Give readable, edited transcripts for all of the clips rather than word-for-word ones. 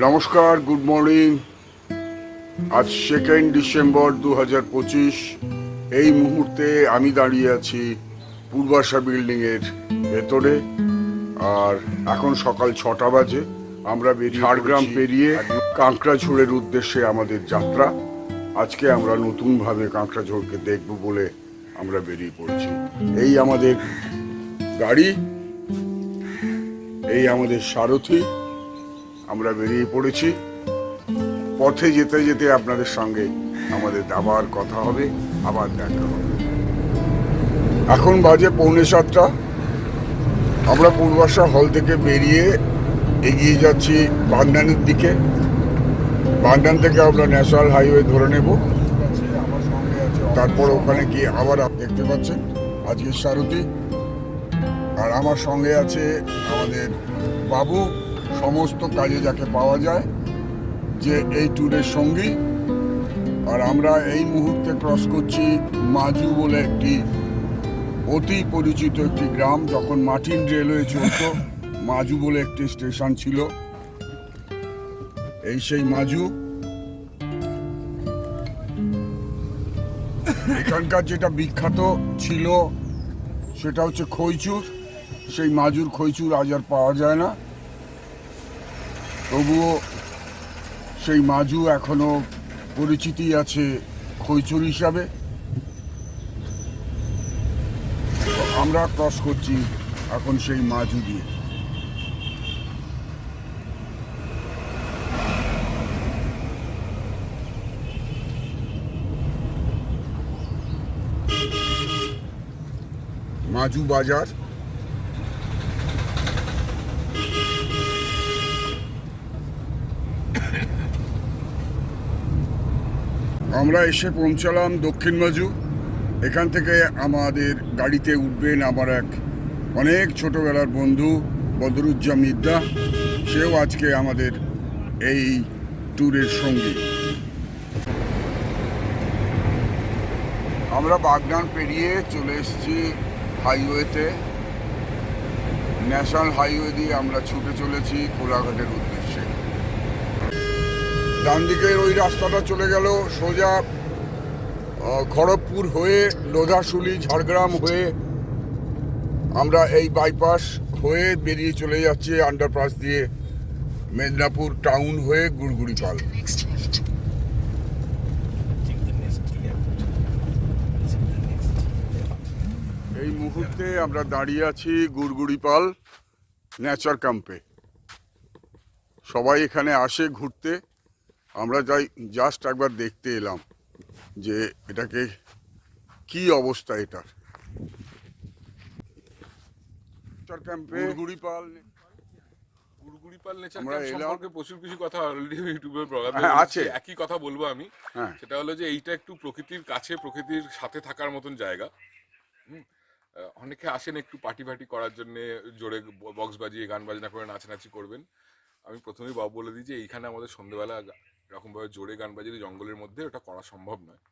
নমস্কার, good morning. আজ 2 December 2025। এই মুহূর্তে আমি দাঁড়িয়ে আছি পূর্বাশা বিল্ডিং এর ভেতরে। আর এখন সকাল 6টা বাজে। আমরা ঝাড়গ্রাম পেরিয়ে কাঁকড়াঝোড়ের উদ্দেশ্যে আমাদের যাত্রা। আজকে আমরা নতুনভাবে কাঁকড়াঝোড়কে দেখব বলে আমরা বেরিয়ে পড়েছি। এই আমাদের গাড়ি, এই আমাদের সারথি। আমরা বেরিয়ে পড়েছি। পথে যেতে যেতে আপনাদের সঙ্গে আমাদের আবার কথা হবে, আবার দেখা হবে। এখন বাজে 6:45। আমরা পূর্বাশা হল থেকে বেরিয়ে এগিয়ে যাচ্ছি বাগনানের দিকে। বাগনান থেকে আমরা ন্যাশনাল হাইওয়ে ধরে নেব। তারপর ওখানে গিয়ে আবার দেখতে পাচ্ছেন আজকে সারথি, আর আমার সঙ্গে আছে আমাদের বাবু, সমস্ত কাজে যাকে পাওয়া যায়, যে এই ট্যুরের সঙ্গী। আর আমরা এই মুহূর্তে ক্রস করছি মাজু বলে একটি অতি পরিচিত একটি গ্রাম। যখন মার্টিন রেলওয়ে চলত, মাজু বলে একটি স্টেশন ছিল। এই সেই মাজু। এখানকার যেটা বিখ্যাত ছিল সেটা হচ্ছে খইচুর। সেই মাজুর খইচুর আজ আর পাওয়া যায় না, তবুও সেই মাজু এখনো পরিচিতি আছে খইচুর হিসাবে। আমরা ক্রস করছি এখন সেই মাজু দিয়ে। মাজু বাজার। আমরা এসে পৌঁছালাম দক্ষিণ মাজু। এখান থেকে আমাদের গাড়িতে উঠবেন আমার এক অনেক ছোটবেলার বন্ধু বদরুজ্জামান মিদ্দা। সেও আজকে আমাদের এই ট্যুরের সঙ্গী। আমরা বাগনান পেরিয়ে চলে এসেছি হাইওয়েতে। ন্যাশনাল হাইওয়ে দিয়ে আমরা ছুটে চলেছি কোলাঘাটের উদ্দেশ্যে। ডান দিকের ওই রাস্তাটা চলে গেল সোজা খড়গপুর হয়ে, লোধাশুলি, ঝাড়গ্রাম হয়ে আমরা এই বাইপাস হয়ে বেরিয়ে চলে যাচ্ছি আন্ডারপাস দিয়ে মেদিনীপুর টাউন হয়ে গুড়গুড়িপাল। এই মুহূর্তে আমরা দাঁড়িয়ে আছি গুড়গুড়িপাল নেচার ক্যাম্পে। সবাই এখানে আসে ঘুরতে। আমরা যাই জাস্ট একবার দেখতে এলাম যে এটাকে কি অবস্থা এটার। নেচার ক্যাম্পে গুড়গুড়িপাল নেচার ক্যাম্প সম্পর্কে প্রচুর কিছু কথা অলরেডি ইউটিউবে আছে। একই কথা বলবো আমি। সেটা হলো যে এইটা একটু প্রকৃতির কাছে, প্রকৃতির সাথে থাকার মতন জায়গা। অনেকে আসেন একটু পার্টি করার জন্য, জোরে বক্স বাজিয়ে গান বাজনা করে নাচানাচি করবেন। আমি প্রথমেই বাবু বলে দিই যে এইখানে আমাদের সন্ধ্যেবেলা এরকমভাবে জোরে গান বাজিয়ে জঙ্গলের মধ্যে ওটা করা সম্ভব নয়।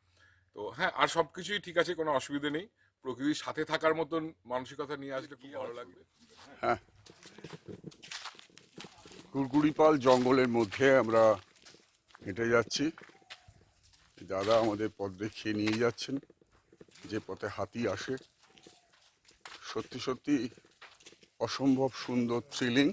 তো হ্যাঁ, আর সবকিছুই ঠিক আছে, কোনো অসুবিধা নেই। প্রকৃতির সাথে থাকার মতন মানসিকতা নিয়ে আসলে খুব ভালো লাগবে। হ্যাঁ, গুড়গুড়িপাল জঙ্গলের মধ্যে আমরা হেঁটে যাচ্ছি। দাদা আমাদের পথ দেখিয়ে নিয়ে যাচ্ছেন, যে পথে হাতি আসে। সত্যি সত্যি অসম্ভব সুন্দর, থ্রিলিং।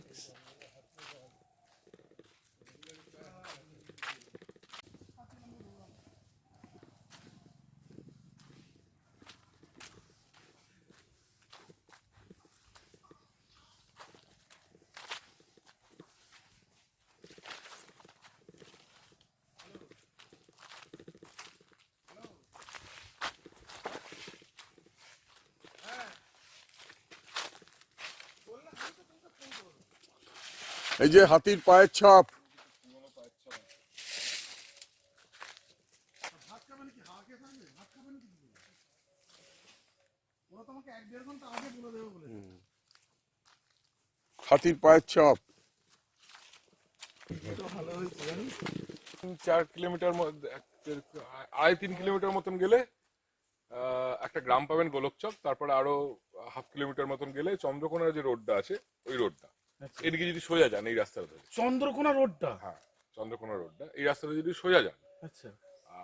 এই যে হাতির পায়ের ছাপ। হাতির পায়ের ছাপ। 4 কিলোমিটার, 2.5-3 কিলোমিটার মতন গেলে একটা গ্রাম পাবেন গোলকচক। তারপরে আরো হাফ কিলোমিটার মতন গেলে চন্দ্রকোনার যে রোডটা আছে, ওই রোডটা। এদিকে যদি সোজা যান এই রাস্তাটা ধরে, চন্দ্রকোনা রোডটা? হ্যাঁ চন্দ্রকোনা রোডটা, এই রাস্তাটা যদি সোজা যান, আচ্ছা,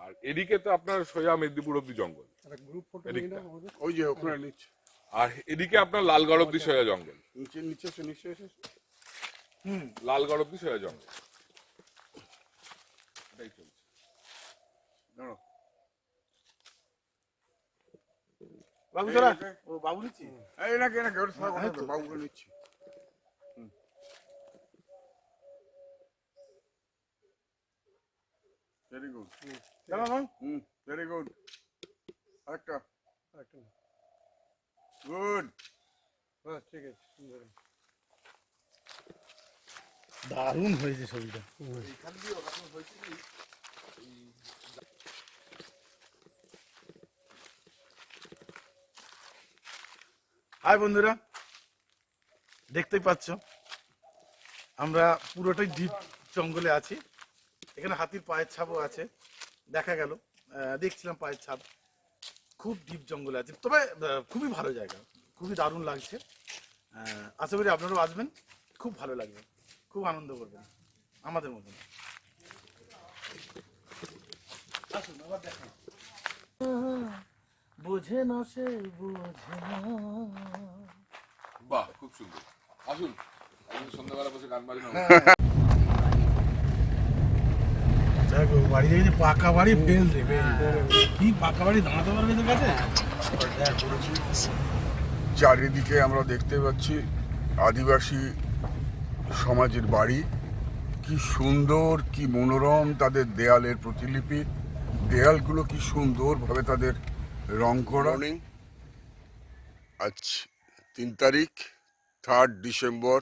আর এদিকে তো আপনার সোজা মেদিনীপুর অব্দি জঙ্গল, গ্রুপ ফটো এদিকটা। ওই যে ওখানে নিচ্ছে, আর এদিকে আপনার লালগড় অব্দি সোজা জঙ্গল, নিচে নিচে এসে নিচে এসে লালগড় অব্দি সোজা জঙ্গল, এটাই চলছে। দাঁড়াও। বাবু চলা, ও বাবু নিচ্ছি। এই নাকি ওটা থাক, ওটা তো বাবুকে নিচ্ছি। Very good, very good. আরেকটা, গুড। ঠিক আছে, সুন্দর, দারুণ হয়েছে ছবিটা। হাই বন্ধুরা, দেখতেই পাচ্ছ আমরা পুরোটাই ডিপ জঙ্গলে আছি। এখানে হাতির পায়ের ছাপও আছে, দেখা গেল, দেখছিলাম পায়ের ছাপ। খুব ডিপ জঙ্গলে আছে, তবে খুবই ভালো জায়গা, খুবই দারুণ লাগছে। আশা করি আপনারাও আসবেন, খুব ভালো লাগবে, খুব আনন্দ করবেন আমাদের মতন। আসুন আবার দেখেন। বোঝে না সে, বোঝে না। বাহ, খুব সুন্দর। আসুন, আমাদের সন্ধ্যাবেলা বসে গান বাজনা হবে। দেখো বাড়ি দেখেছি, পাকা বাড়ি ফেল দেবে, কি পাকা বাড়ি দাঁড়াতে পারবে তো কাছে। চারিদিকে আমরা দেখতে পাচ্ছি আদিবাসী সমাজের বাড়ি, কি সুন্দর, কি মনোরম তাদের দেয়ালের প্রতিলিপি, দেয়ালগুলো কি সুন্দরভাবে তাদের রং করা। আজ 3 তারিখ, 3 ডিসেম্বর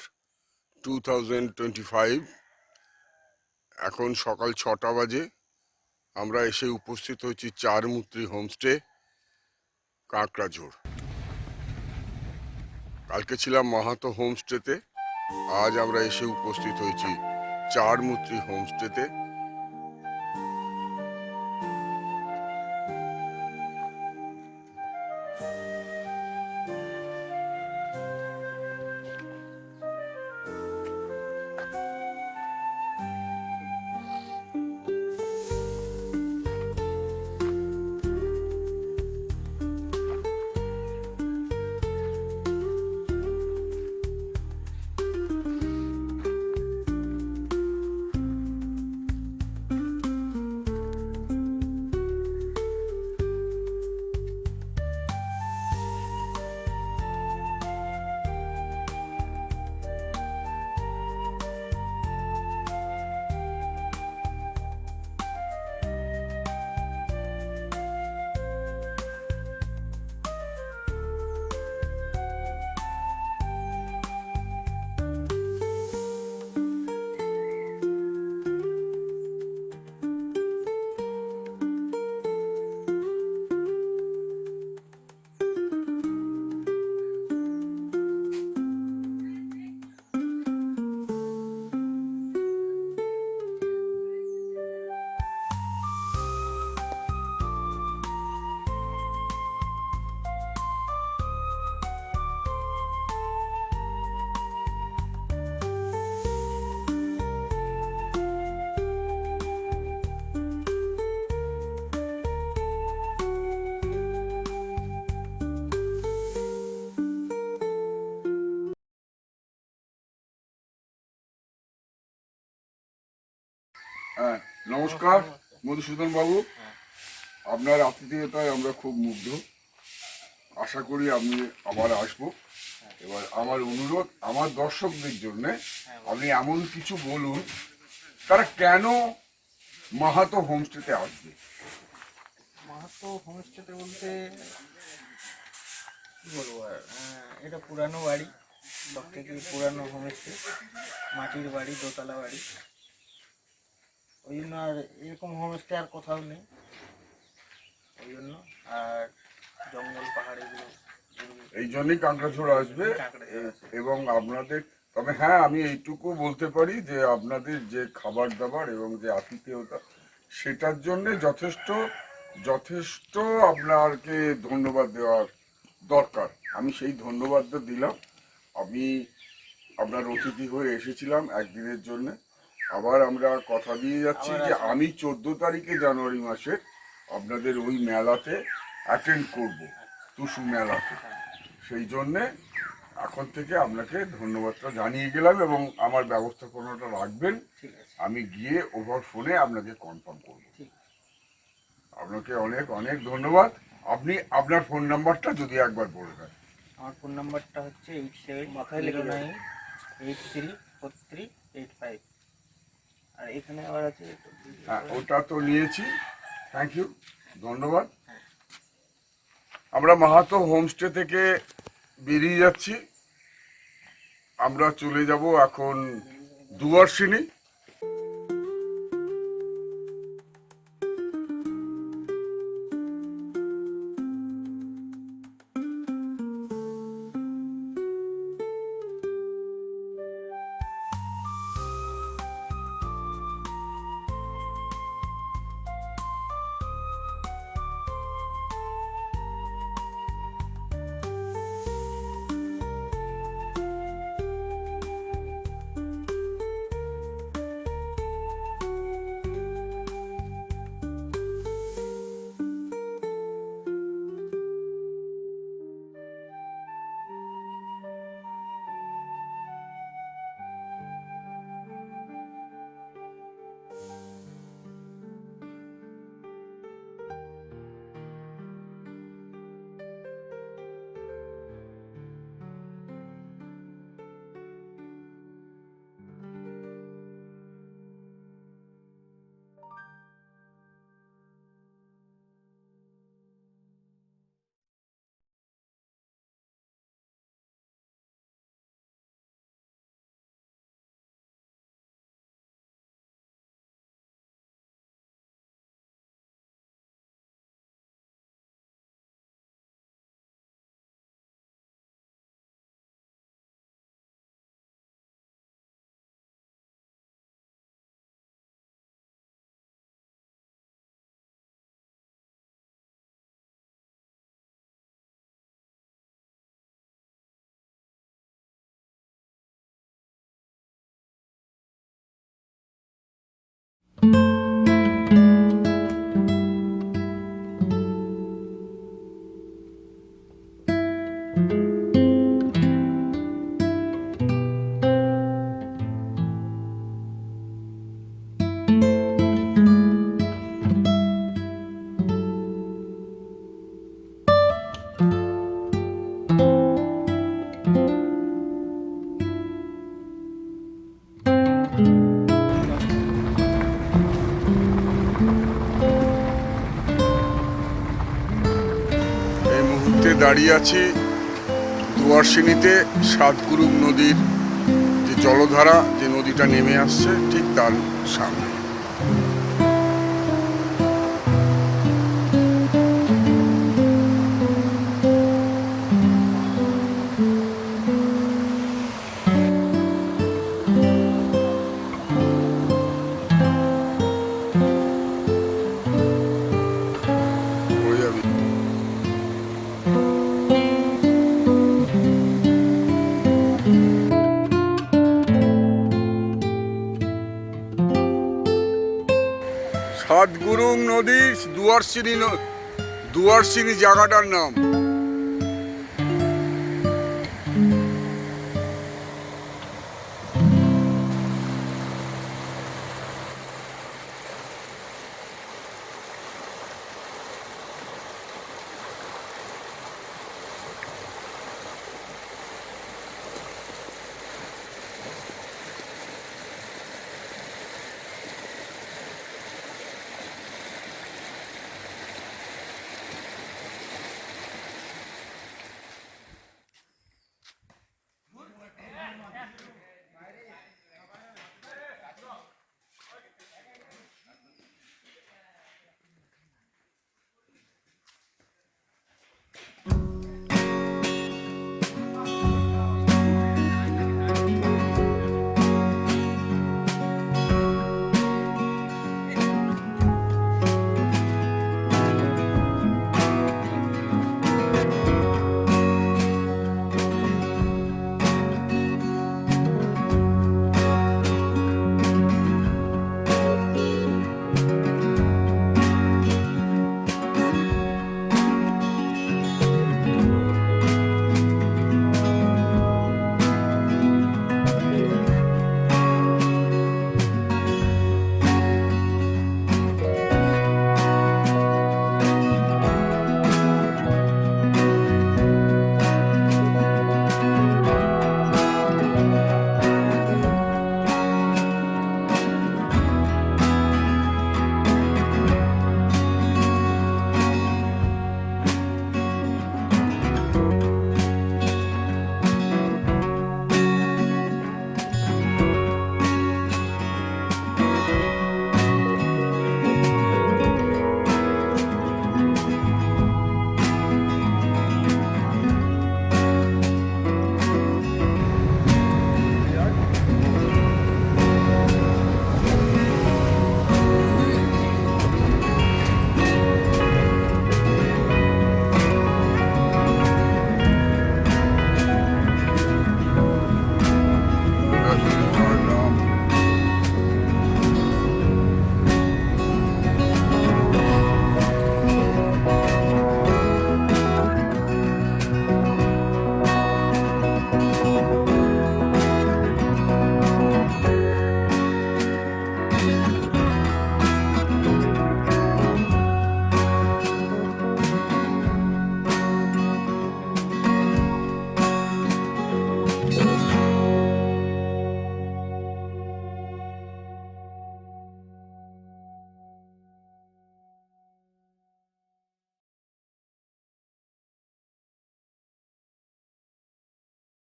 2025। এখন সকাল 6টা বাজে। আমরা এসে উপস্থিত হয়েছি চারমূর্তি হোমস্টে, কাঁকড়াঝোড়। কালকে ছিলাম মাহাতো হোমস্টেতে, আজ আমরা এসে উপস্থিত হয়েছি চারমূর্তি হোমস্টেতে। হ্যাঁ, নমস্কার মধুসূদন বাবু, আপনার আতিথেয়তায় আমরা খুব মুগ্ধ। আশা করি আপনি আবার আসবো। এবার আমার অনুরোধ, আমার দর্শকদের জন্য আপনি এমন কিছু বলুন তারা কেন মাহাতো হোমস্টেতে আসবে। মাহাতো হোমস্টেতে বলতে কি বলবো আর, এটা পুরানো বাড়ি, সব থেকে পুরানো হোমস্টে, মাটির বাড়ি, দোতলা বাড়ি। ওই জন্য আর এরকম হোমস্টে আর কোথাও নেই, ওই জন্য। আর জঙ্গল পাহাড় এগুলো, এই জন্যই কাঁকড়াঝোড় আসবে। এবং আপনাদের, তবে হ্যাঁ আমি এইটুকু বলতে পারি যে আপনাদের যে খাবার দাবার এবং যে আতিথেয়তা, সেটার জন্য যথেষ্ট যথেষ্ট আপনাকে ধন্যবাদ দেওয়ার দরকার। আমি সেই ধন্যবাদটা দিলাম। আমি আপনার অতিথি হয়ে এসেছিলাম একদিনের জন্য। আবার আমরা কথা দিয়ে যাচ্ছি যে আমি 14 তারিখে জানুয়ারি মাসের আপনাদের ওই মেলাতে অ্যাটেন্ড করব, টুসু মেলাতে। সেই জন্যে এখন থেকে আপনাকে ধন্যবাদটা জানিয়ে গেলাম এবং আমার ব্যবস্থাপনাটা রাখবেন। ঠিক আছে, আমি গিয়ে ওভার ফোনে আপনাকে কনফার্ম করব। ঠিক আছে। আপনাকে অনেক অনেক ধন্যবাদ। আপনি আপনার ফোন নাম্বারটা যদি একবার বলে দেন। আমার ফোন নাম্বারটা হচ্ছে 8709834385। আর এখানে আবার আছে হ্যাঁ, ওটা তো নিয়েছি। থ্যাংক ইউ, ধন্যবাদ। আমরা মাহাতো হোমস্টে থেকে বেরিয়ে যাচ্ছি। আমরা চলে যাব এখন দুয়ারসিনী। দাঁড়িয়ে আছি দুয়ারসিনীতে সাতগুরুং নদীর যে জলধারা, যে নদীটা নেমে আসছে ঠিক তার সামনে। সাতগুরুং নদীর দুয়ারসিনী জায়গাটার নাম।